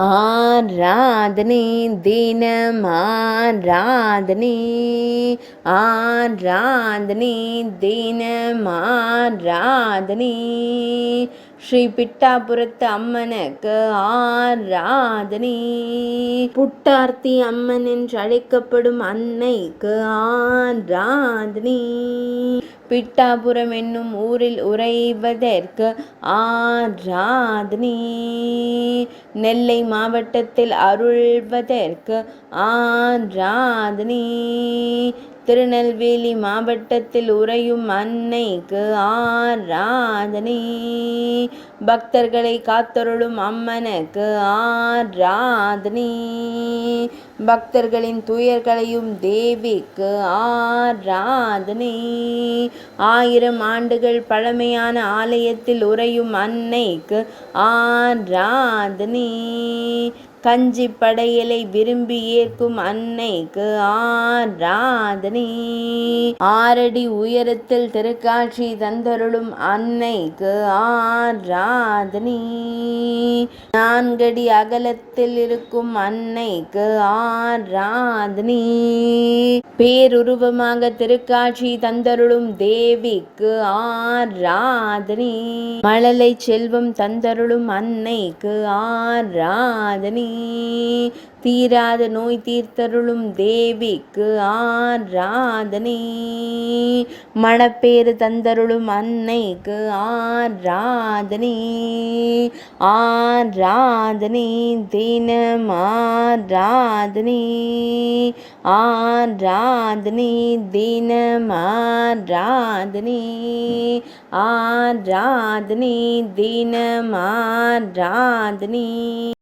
ஆராதனை தினம் ஆராதனை, ஆராதனை தினம் ஆராதனை, ஸ்ரீ பிட்டாபுரத்து அம்மனுக்கு ஆராதனை. புட்டார்த்தி அம்மன் என்று அழைக்கப்படும் அன்னைக்கு ஆராதனை. பிட்டாபுரம் என்னும் ஊரில் உறைவதற்கு ஆராதனை. நெல்லை மாவட்டத்தில் அருள்வதற்கு ஆராதனை. திருநெல்வேலி மாவட்டத்தில் உறையும் அன்னைக்கு ஆராதனை. பக்தர்களை காத்தருளும் அம்மனுக்கு ஆராதனை. பக்தர்களின் துயர்களையும் தேவிக்கு ஆராதனை. 1000 ஆண்டுகள் பழமையான ஆலயத்தில் உறையும் அன்னைக்கு ஆராதனை. கஞ்சி படையலை விரும்பி ஏற்கும் அன்னைக்கு ஆராதனை. 6 அடி உயரத்தில் திருக்காட்சி தந்தருளும் அன்னைக்கு ஆராதனை. 4 அடி அகலத்தில் இருக்கும் அன்னைக்கு ஆராதனை. பேருருவமாக திருக்காட்சி தந்தருளும் தேவிக்கு ஆராதனை. மழலை செல்வம் தந்தருளும் அன்னைக்கு ஆராதனை. தீராத நோய் தீர்த்தருளும் தேவிக்கு ஆராதனை. மணப்பேறு தந்தருளும் அன்னைக்கு ஆராதனை. ஆராதனை தினம் ஆராதனை. ஆராதனை தினம் ஆராதனை. ஆராதனை தினம் ஆராதனை.